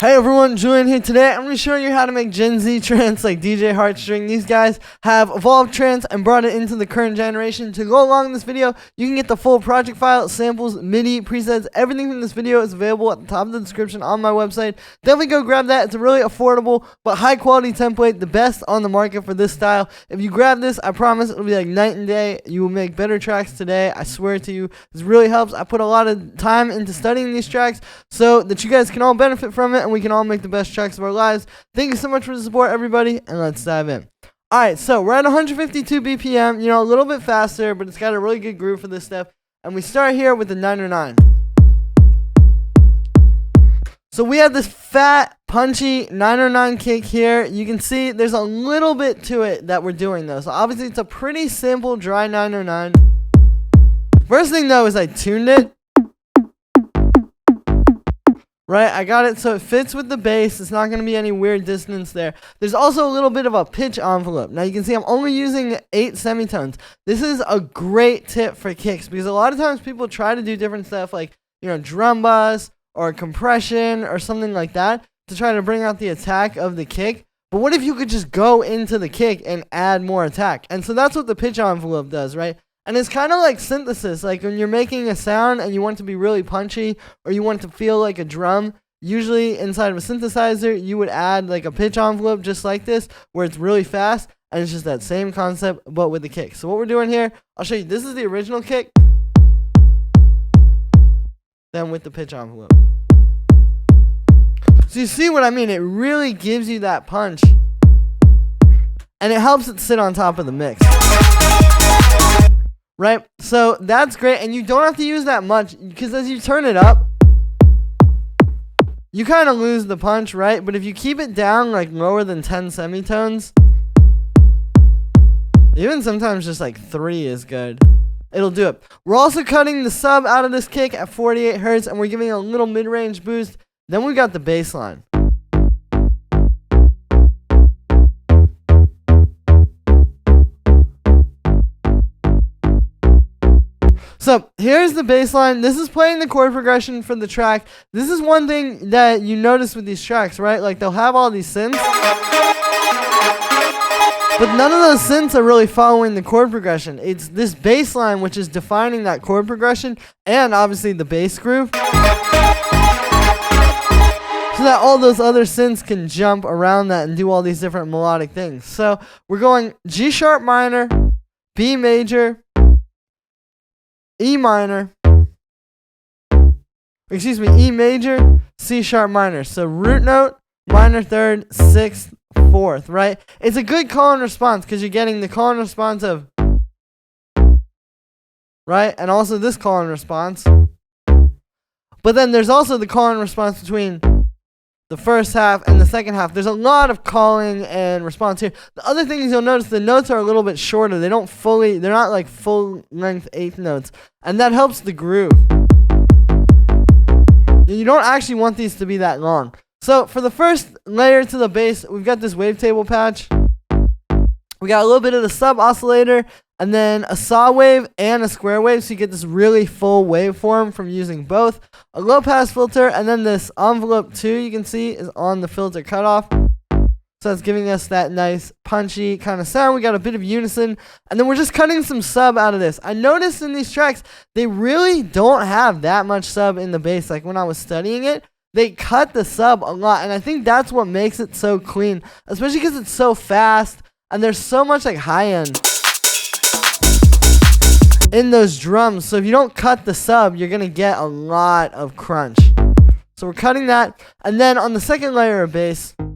Hey everyone, Julian here. Today I'm going to show you how to make Gen Z trance like DJ Heartstring. These guys have evolved trance and brought it into the current generation. To go along in this video, you can get the full project file, samples, MIDI, presets, everything from this video is available at the top of the description on my website. Definitely go grab that. It's a really affordable but high quality template, the best on the market for this style. If you grab this, I promise it'll be like night and day. You will make better tracks today. I swear to you. This really helps. I put a lot of time into studying these tracks so that you guys can all benefit from it and we can all make the best tracks of our lives. Thank you so much for the support, everybody, and let's dive in. Alright, so we're at 152 BPM, you know, a little bit faster, but it's got a really good groove for this stuff. And we start here with the 909. So we have this fat, punchy 909 kick here. You can see there's a little bit to it that we're doing though. So obviously it's a pretty simple dry 909. First thing though is I tuned it. Right, I got it so it fits with the bass. It's not going to be any weird dissonance there. There's also a little bit of a pitch envelope. Now you can see I'm only using 8 semitones. This is a great tip for kicks because a lot of times people try to do different stuff like, you know, drum bus or compression or something like that to try to bring out the attack of the kick. But what if you could just go into the kick and add more attack? And so that's what the pitch envelope does, right? And it's kind of like synthesis, like when you're making a sound and you want it to be really punchy or you want it to feel like a drum, usually inside of a synthesizer, you would add like a pitch envelope just like this where it's really fast and it's just that same concept but with the kick. So what we're doing here, I'll show you, this is the original kick, then with the pitch envelope. So you see what I mean? It really gives you that punch and it helps it sit on top of the mix. Right, so that's great, and you don't have to use that much because as you turn it up, you kind of lose the punch, right? But if you keep it down like lower than 10 semitones, even sometimes just like 3 is good. It'll do it. We're also cutting the sub out of this kick at 48 hertz, and we're giving it a little mid-range boost. Then we got the bass line. So here's the bass line. This is playing the chord progression for the track. This is one thing that you notice with these tracks, right? Like they'll have all these synths, but none of those synths are really following the chord progression. It's this bass line which is defining that chord progression and obviously the bass groove, so that all those other synths can jump around that and do all these different melodic things. So we're going G sharp minor, B major, E minor, excuse me, E major, C sharp minor. So root note, minor third, 6th, 4th, right? It's a good call and response because you're getting the call and response of, right? And also this call and response. But then there's also the call and response between the first half and the second half. There's a lot of calling and response here. The other thing is you'll notice the notes are a little bit shorter. They're not like full length 8th notes. And that helps the groove. You don't actually want these to be that long. So for the first layer to the bass, we've got this wavetable patch. We got a little bit of the sub oscillator and then a saw wave and a square wave, so you get this really full waveform from using both. A low pass filter, and then this envelope 2 you can see is on the filter cutoff. So that's giving us that nice punchy kind of sound. We got a bit of unison, and then we're just cutting some sub out of this. I noticed in these tracks, they really don't have that much sub in the bass. Like when I was studying it, they cut the sub a lot, and I think that's what makes it so clean, especially because it's so fast, and there's so much like high end in those drums. So if you don't cut the sub, you're gonna get a lot of crunch. So we're cutting that, and then on the second layer of bass, so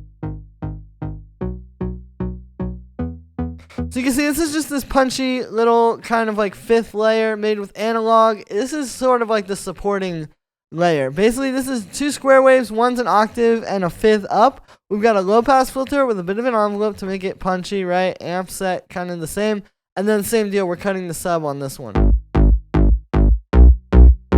you can see this is just this punchy little kind of like 5th layer made with analog. This is sort of like the supporting layer. Basically this is 2 square waves, one's an octave and a 5th up. We've got a low pass filter with a bit of an envelope to make it punchy, right? Amp set kind of the same. And then same deal, we're cutting the sub on this one.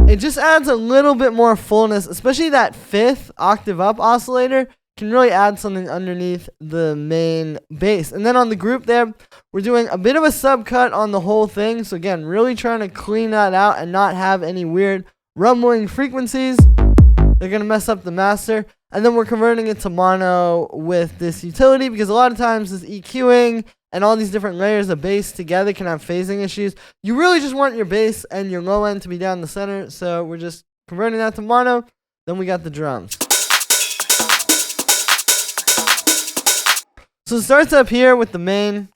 It just adds a little bit more fullness, especially that 5th octave up oscillator can really add something underneath the main bass. And then on the group there, we're doing a bit of a sub cut on the whole thing. So again, really trying to clean that out and not have any weird rumbling frequencies. They're going to mess up the master. and then we're converting it to mono with this utility, because a lot of times this EQing and all these different layers of bass together can have phasing issues. You really just want your bass and your low end to be down the center, so we're just converting that to mono. Then we got the drums. So it starts up here with the main.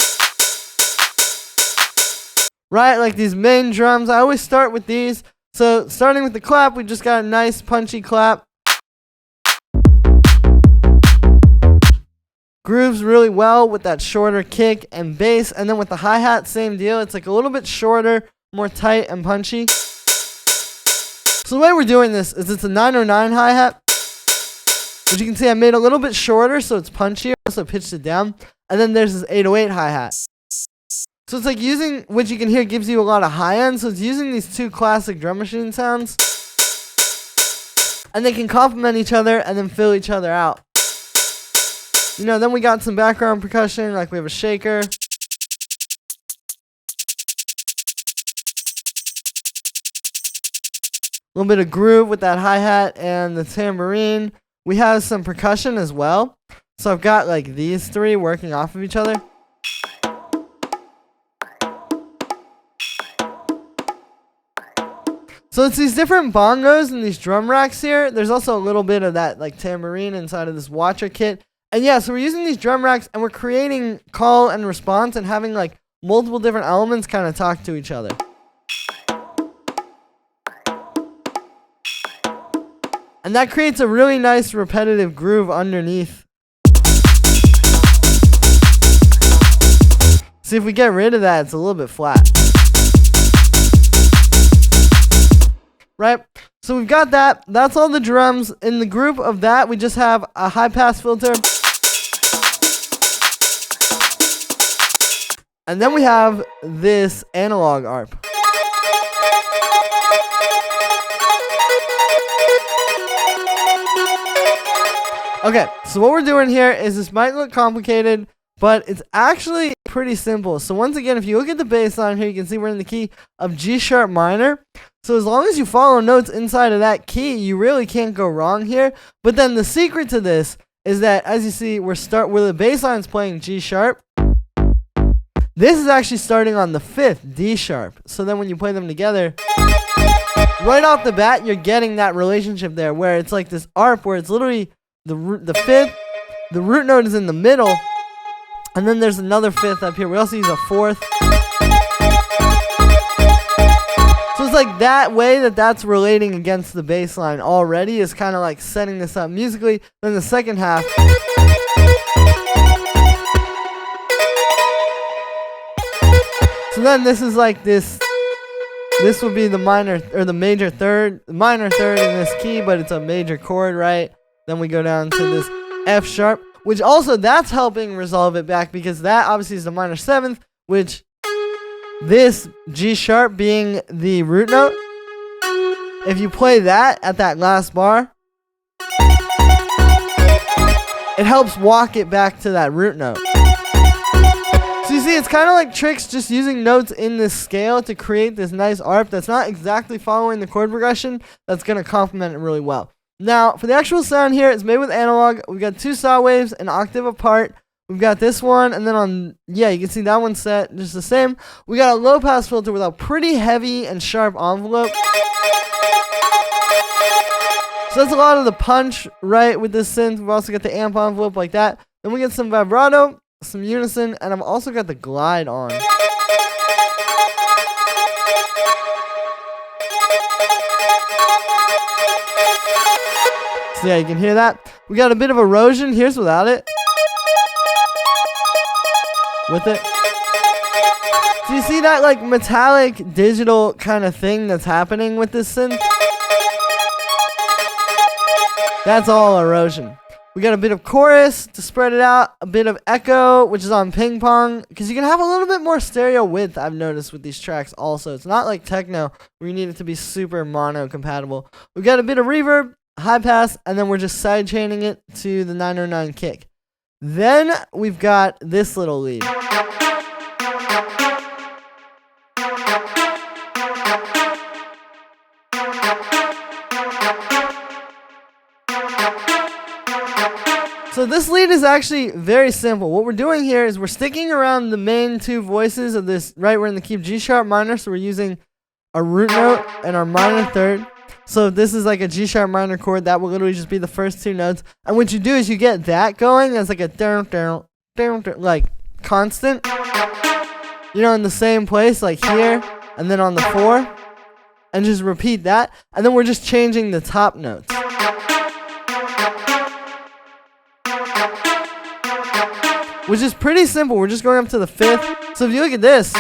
Right, like these main drums, I always start with these. So starting with the clap, we just got a nice punchy clap. Grooves really well with that shorter kick and bass. And then with the hi-hat, same deal. It's like a little bit shorter, more tight and punchy. So the way we're doing this is it's a 909 hi-hat. As you can see, I made it a little bit shorter so it's punchier. Also pitched it down. And then there's this 808 hi-hat. So it's like using, which you can hear gives you a lot of high end. So it's using these two classic drum machine sounds. And they can complement each other and then fill each other out. You know, then we got some background percussion, like we have a shaker. A little bit of groove with that hi-hat and the tambourine. We have some percussion as well. So I've got like these three working off of each other. So it's these different bongos and these drum racks here. There's also a little bit of that like tambourine inside of this watcher kit. And yeah, so we're using these drum racks and we're creating call and response and having like multiple different elements kind of talk to each other. And that creates a really nice repetitive groove underneath. See, if we get rid of that, it's a little bit flat. Right? So we've got that. That's all the drums. In the group of that, we just have a high pass filter. And then we have this analog arp. Okay, so what we're doing here is, this might look complicated, but it's actually pretty simple. So once again, if you look at the bass line here, you can see we're in the key of G sharp minor. So as long as you follow notes inside of that key, you really can't go wrong here. But then the secret to this is that, as you see, where the bass line's playing G sharp, this is actually starting on the 5th D sharp. So then when you play them together, right off the bat, you're getting that relationship there, where it's like this arp, where it's literally the 5th, the root note is in the middle, and then there's another 5th up here. We also use a 4th. So it's like that way that's relating against the bass line already is kind of like setting this up musically. Then the second half. So then this is like this. This would be the minor or the major third, minor third in this key, but it's a major chord, right? Then we go down to this F sharp, which also that's helping resolve it back, because that obviously is the minor 7th, which this G sharp being the root note. If you play that at that last bar, it helps walk it back to that root note. So you see, it's kind of like tricks just using notes in this scale to create this nice arp that's not exactly following the chord progression, that's going to complement it really well. Now, for the actual sound here, it's made with analog. We've got 2 saw waves, an octave apart. We've got this one, and then you can see that one set just the same. We got a low pass filter with a pretty heavy and sharp envelope. So that's a lot of the punch, right, with this synth. We've also got the amp envelope like that. Then we get some vibrato, some unison, and I've also got the glide on. So yeah, you can hear that. We got a bit of erosion. Here's without it. With it. So you see that like metallic digital kind of thing that's happening with this synth? That's all erosion. We got a bit of chorus to spread it out, a bit of echo, which is on ping pong, because you can have a little bit more stereo width, I've noticed, with these tracks also. It's not like techno, where you need it to be super mono compatible. We got a bit of reverb, high pass, and then we're just side chaining it to the 909 kick. Then we've got this little lead. So this lead is actually very simple. What we're doing here is we're sticking around the main two voices of this, right? We're in the key of G sharp minor, so we're using a root note and our minor third. So if this is like a G sharp minor chord, that will literally just be the first two notes. And what you do is you get that going as like a down, down, down, down, like constant. You know, in the same place, like here, and then on the 4. And just repeat that. And then we're just changing the top notes. Which is pretty simple. We're just going up to the 5th. So if you look at this,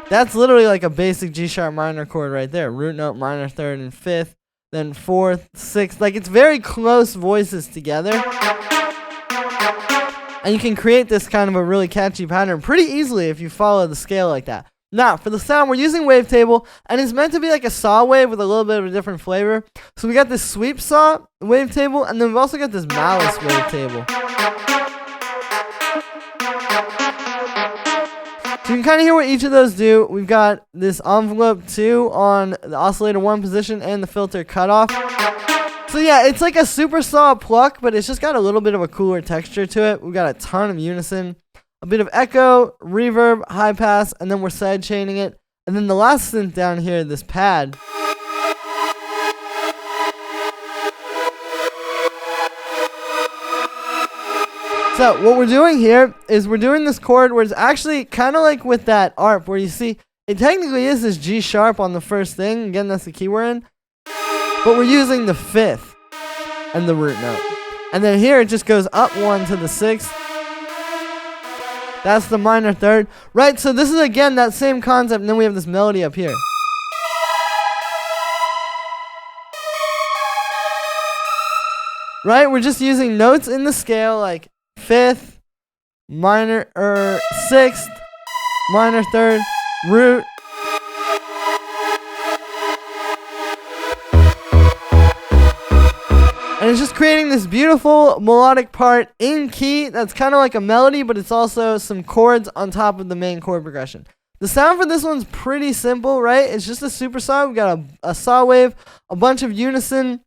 that's literally like a basic G sharp minor chord right there. Root note, minor third, and 5th. Then 4th, 6th. Like, it's very close voices together. And you can create this kind of a really catchy pattern pretty easily if you follow the scale like that. Now, for the sound, we're using wavetable, and it's meant to be like a saw wave with a little bit of a different flavor. So we got this sweep saw wavetable, and then we've also got this malice wavetable. So you can kind of hear what each of those do. We've got this envelope 2 on the oscillator 1 position and the filter cutoff. So yeah, it's like a super saw pluck, but it's just got a little bit of a cooler texture to it. We've got a ton of unison, a bit of echo, reverb, high pass, and then we're side chaining it. And then the last synth down here, this pad. So what we're doing here is we're doing this chord where it's actually kind of like with that arp where you see it technically is this G sharp on the first thing. Again, that's the key we're in. But we're using the 5th and the root note. And then here it just goes up 1 to the 6th. That's the minor third. Right, so this is again that same concept, and then we have this melody up here. Right, we're just using notes in the scale like 5th, minor, 6th, minor third, root. And it's just creating this beautiful melodic part in key that's kind of like a melody, but it's also some chords on top of the main chord progression. The sound for this one's pretty simple, right? It's just a super saw. We've got a saw wave, a bunch of unison,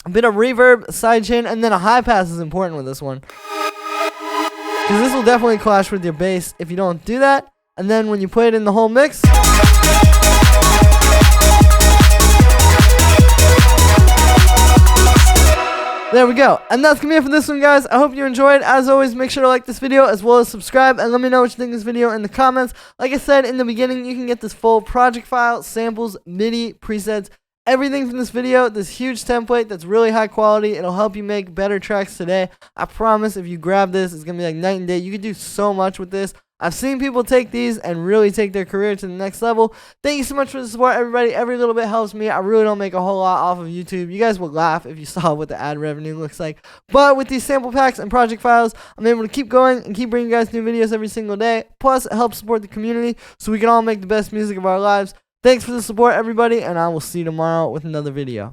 a bit of reverb, a side chain, and then a high pass is important with this one. Because this will definitely clash with your bass if you don't do that. And then when you put it in the whole mix, there we go. And that's going to be it for this one, guys. I hope you enjoyed. As always, make sure to like this video as well as subscribe. And let me know what you think of this video in the comments. Like I said in the beginning, you can get this full project file, samples, MIDI, presets, everything from this video, this huge template that's really high quality. It'll help you make better tracks today. I promise if you grab this, it's going to be like night and day. You can do so much with this. I've seen people take these and really take their career to the next level. Thank you so much for the support, everybody. Every little bit helps me. I really don't make a whole lot off of YouTube. You guys would laugh if you saw what the ad revenue looks like. But with these sample packs and project files, I'm able to keep going and keep bringing you guys new videos every single day. Plus, it helps support the community so we can all make the best music of our lives. Thanks for the support, everybody, and I will see you tomorrow with another video.